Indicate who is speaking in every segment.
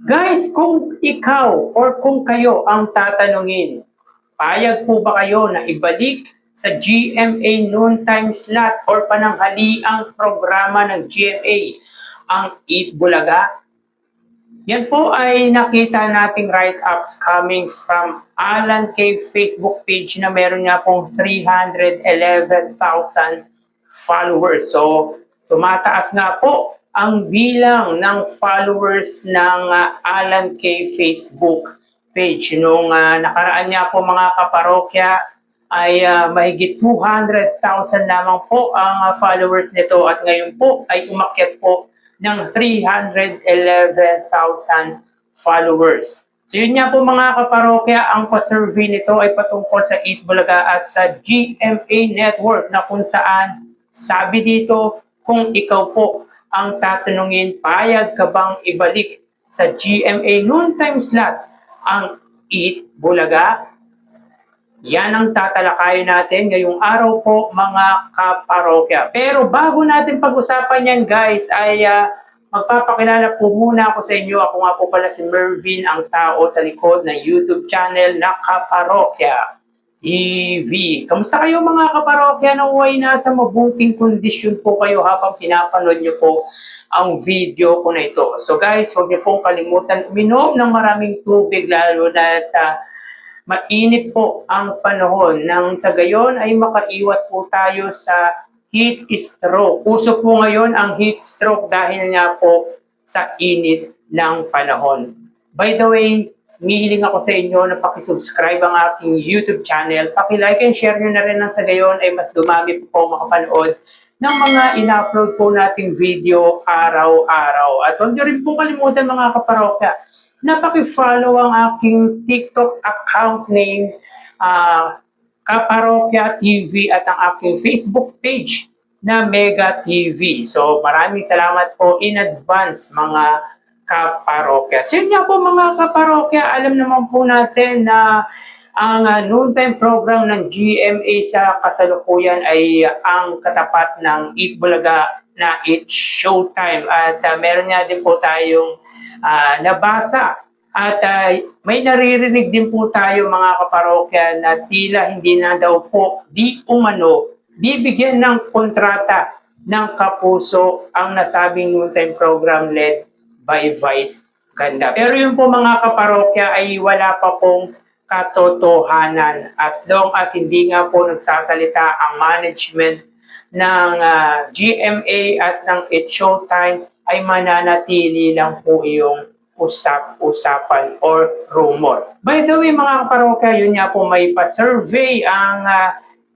Speaker 1: Guys, kung ikaw or kung kayo ang tatanungin, payag po ba kayo na ibalik sa GMA noontime slot or pananghaliang programa ng GMA ang Eat Bulaga? Yan po ay nakita nating write-ups coming from Alan K. Facebook page na meron nga pong 311,000 followers. So, tumataas nga po ang bilang ng followers ng Alan K. Facebook page. Nung nakaraan niya po mga kaparokya ay mahigit 200,000 lamang po ang followers nito at ngayon po ay umakyat po ng 311,000 followers. So yun nga po mga kaparokya, ang pa-survey nito ay patungkol sa Eat Bulaga at sa GMA Network na kung saan sabi dito kung ikaw po ang tatanungin, payag ka bang ibalik sa GMA noontime slot ang Eat Bulaga? Yan ang tatalakayin natin ngayong araw po mga kaparokya. Pero bago natin pag-usapan yan guys ay magpapakilala po muna ako sa inyo. Ako nga po pala si Mervin, ang tao sa likod ng YouTube channel na Kaparokya TV. Kamusta kayo mga kaparokya? Naway nasa mabuting kondisyon po kayo habang pinapanood nyo po ang video ko na ito. So guys, huwag niyo pong kalimutan uminom ng maraming tubig lalo na mainit po ang panahon nang sa gayon ay makaiwas po tayo sa heat stroke. Uso po ngayon ang heat stroke dahil nga po sa init ng panahon. By the way, humihiling ako sa inyo na pakisubscribe ang aking YouTube channel. Paki-like and share nyo na rin nang sa gayon ay mas dumami po makapanood ng mga ina-upload po nating video araw-araw. At huwag nyo rin po kalimutan mga kaparokya na paki-follow ang aking TikTok account name, Kaparokya TV at ang aking Facebook page na Mega TV. So maraming salamat po in advance mga kaparokya. So yun nga po mga kaparokya, alam naman po natin na ang noontime program ng GMA sa kasalukuyan ay ang katapat ng Eat Bulaga na It's Showtime. At meron nga din po tayong nabasa at may naririnig din po tayo mga kaparokya na tila hindi na daw po di umano bibigyan ng kontrata ng kapuso ang nasabing noontime program led by Vice Ganda. Pero yun po mga kaparokya ay wala pa pong katotohanan as long as hindi nga po nagsasalita ang management ng GMA at ng It's Showtime ay mananatili lang po yung usap-usapan or rumor. By the way mga kaparokya, yun nga po may pa-survey ang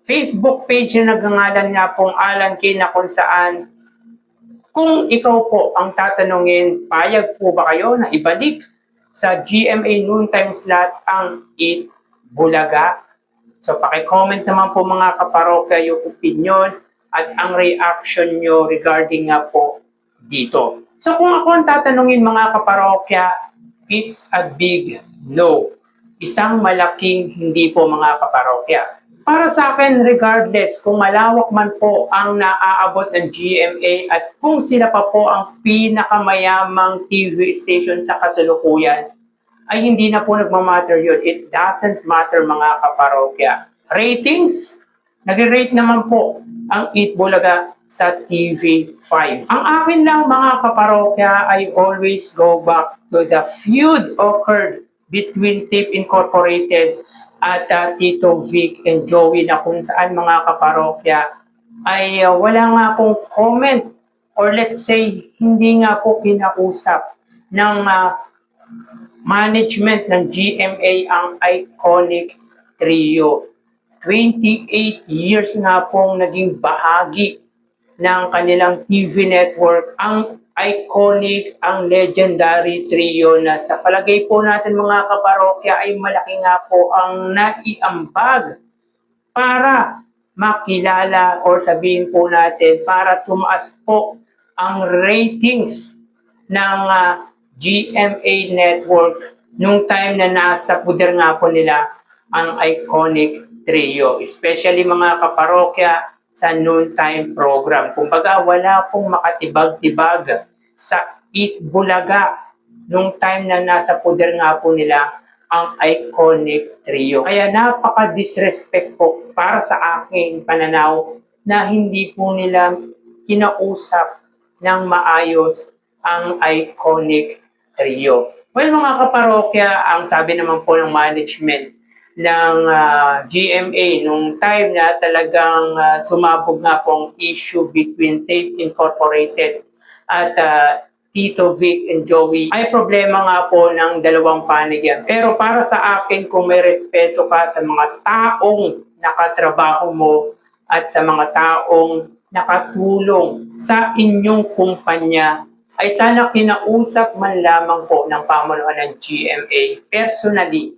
Speaker 1: Facebook page na nagngangalan nga pong Alan K na kung saan kung ikaw po ang tatanungin, payag po ba kayo na ibalik sa GMA noontime slot ang Eat Bulaga? So paki-comment naman po mga kaparokya yung opinion at ang reaction nyo regarding nga po dito. So kung ako ang tatanungin mga kaparokya, it's a big no. Isang malaking hindi po mga kaparokya. Para sa akin, regardless kung malawak man po ang naaabot ng GMA at kung sila pa po ang pinakamayamang TV station sa kasalukuyan, ay hindi na po nagmamatter yun. It doesn't matter mga kaparokya. Ratings, nag-rate naman po ang Eat Bulaga sa TV5. Ang akin lang mga kaparokya ay always go back to the feud occurred between Tip Incorporated at Tito Vic and Joey na kung saan mga kaparokya ay wala nga pong comment or let's say hindi nga po kinausap ng management ng GMA ang iconic trio. 28 years nga pong naging bahagi ng kanilang TV network ang iconic, ang legendary trio na sa palagay po natin mga kaparokya ay malaki nga po ang naiambag para makilala or sabihin po natin para tumaas po ang ratings ng GMA network nung time na nasa puder nga po nila ang iconic trio. Especially mga kaparokya sa noontime program. Kumbaga, wala pong makatibag-tibag sa Eat Bulaga nung time na nasa puder nga po nila ang iconic trio. Kaya napaka-disrespect po para sa aking pananaw na hindi po nila kinausap ng maayos ang iconic trio. Well, mga kaparokya, ang sabi naman po ng management ng GMA nung time na talagang sumabog nga po ang issue between Tape Incorporated at Tito Vic and Joey, ay problema nga po ng dalawang panig yan. Pero para sa akin, kung may respeto ka sa mga taong nakatrabaho mo at sa mga taong nakatulong sa inyong kumpanya, ay sana kinausap man lamang po ng pamunuan ng GMA personally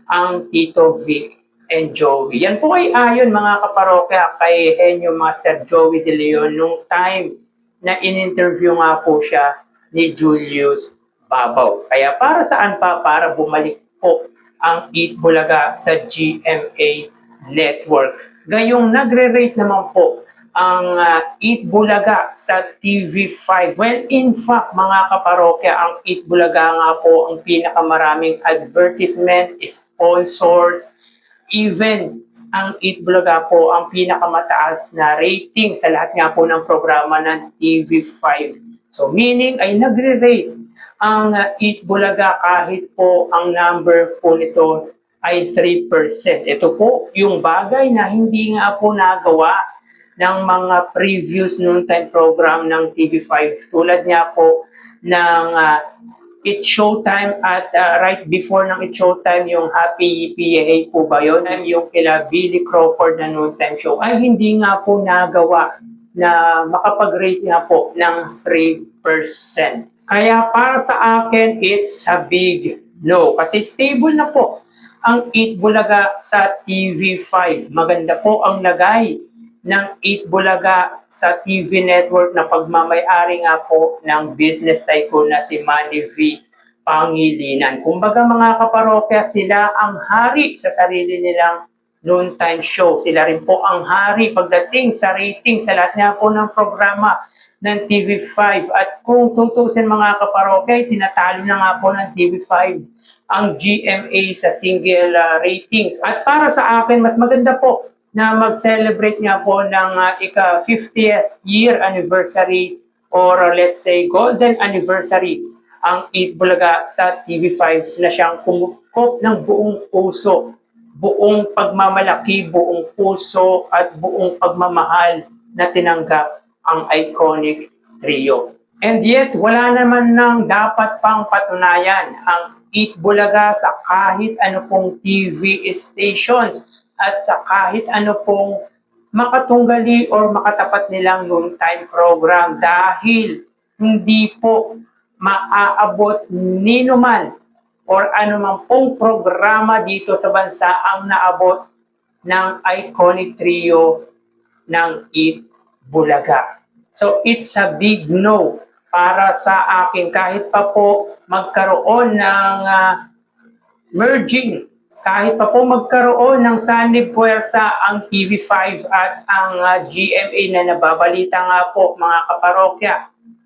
Speaker 1: ang Tito Vic and Joey. Yan po ay ayon mga kaparokya kay Henyo Master Joey De Leon nung time na in-interview nga po siya ni Julius Babaw. Kaya para saan pa? Para bumalik po ang Eat Bulaga sa GMA Network. Gayong nagre-rate naman po ang Eat Bulaga sa TV5. Well, in fact, mga kaparokya, ang Eat Bulaga nga po ang pinakamaraming advertisement, sponsors, even ang Eat Bulaga po ang pinakamataas na rating sa lahat nga po ng programa ng TV5. So meaning ay nagre-rate ang Eat Bulaga kahit po ang number po nito ay 3%. Ito po yung bagay na hindi nga po nagawa ng mga previous noontime program ng TV5. Tulad nga po ng It's Showtime at right before ng It's Showtime, yung Happy PAA po ba yun? Yung kila Billy Crawford na noontime show ay hindi nga po nagawa na makapag-rate nga po ng 3%. Kaya para sa akin, it's a big no. Kasi stable na po ang Eat Bulaga sa TV5. Maganda po ang lagay ng Eat Bulaga sa TV network na pagmamay-ari nga po ng business tycoon na si Manny V. Pangilinan. Kumbaga mga kaparokya, sila ang hari sa sarili nilang noontime show. Sila rin po ang hari pagdating sa rating sa lahat nga po ng programa ng TV5. At kung tutusin mga kaparokya, tinatalo na nga po ng TV5 ang GMA sa single ratings. At para sa akin, mas maganda po na mag-celebrate nga po ng ika-50th year anniversary or let's say golden anniversary ang Eat Bulaga sa TV5 na siyang kumukop ng buong puso, buong pagmamalaki, buong puso at buong pagmamahal na tinanggap ang iconic trio. And yet, wala naman nang dapat pang patunayan ang Eat Bulaga sa kahit ano pong TV stations at sa kahit ano pong makatunggali or makatapat nilang noontime program dahil hindi po maaabot ninuman or anumang pong programa dito sa bansa ang naabot ng iconic trio ng Eat Bulaga. So it's a big no para sa akin. Kahit pa po magkaroon ng merging, kahit pa po magkaroon ng sanib puwersa ang TV5 at ang GMA na nababalita nga po mga kaparokya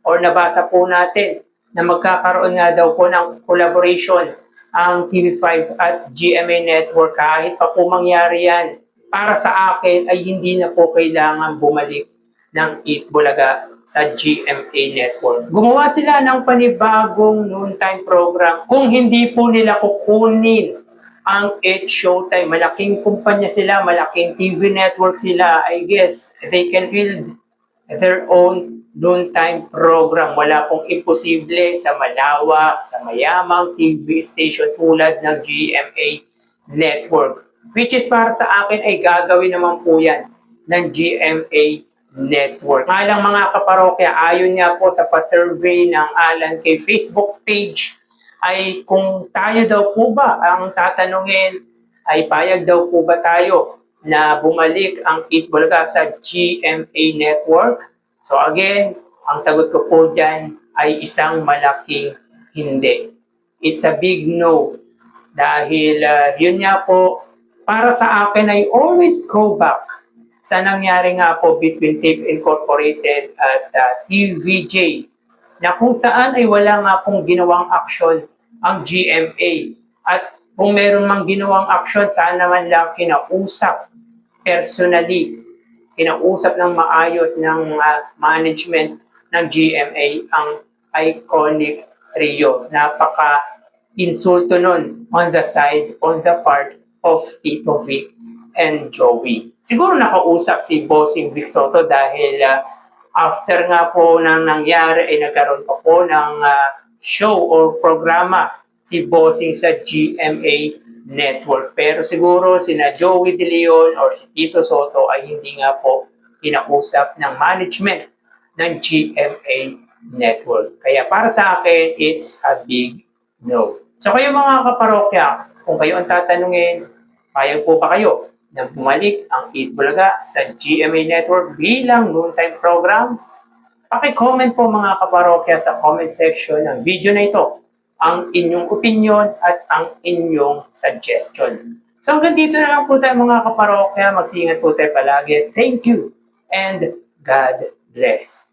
Speaker 1: or nabasa po natin na magkakaroon nga daw po ng collaboration ang TV5 at GMA Network. Kahit pa po mangyari yan, para sa akin ay hindi na po kailangan bumalik ng Eat Bulaga sa GMA Network. Gumawa sila ng panibagong noontime program kung hindi po nila kukunin ang It's Showtime. Malaking kumpanya sila, malaking TV network sila. I guess they can build their own noontime program. Wala pong imposible sa malawak, sa mayamang TV station tulad ng GMA Network. Which is para sa akin ay gagawin naman po yan ng GMA Network. Ngalang mga kaparokya, ayon nga po sa pa-survey ng Alan kay Facebook page, ay kung tayo daw po ba ang tatanungin, ay payag daw po ba tayo na bumalik ang Eat Bulaga sa GMA Network? So again, ang sagot ko po dyan ay isang malaking hindi. It's a big no. Dahil yun nga po, para sa akin ay always go back sa nangyari nga po between Tape Incorporated at TVJ na kung saan ay wala nga pong ginawang aksyon ang GMA. At kung meron mang ginawang aksyon, sana naman lang kinausap personally, kinausap ng maayos ng management ng GMA ang iconic trio. Napaka-insulto nun on the part of Tito Vic and Joey. Siguro nakausap si Bossing Vic Soto dahil after nga po nang nangyari ay nagkaroon pa po ng show or programa si Bossing sa GMA Network. Pero siguro sina Joey De Leon or si Tito Soto ay hindi nga po kinausap ng management ng GMA Network. Kaya para sa akin, it's a big no. So kayo mga kaparokya, kung kayo ang tatanungin, payag po ba kayo na bumalik ang Eat Bulaga sa GMA Network bilang noontime program? Paki-comment po mga kaparokya sa comment section ng video na ito ang inyong opinion at ang inyong suggestion. So hanggang dito na lang po tayo mga kaparokya. Magsiingat po tayo palagi. Thank you and God bless.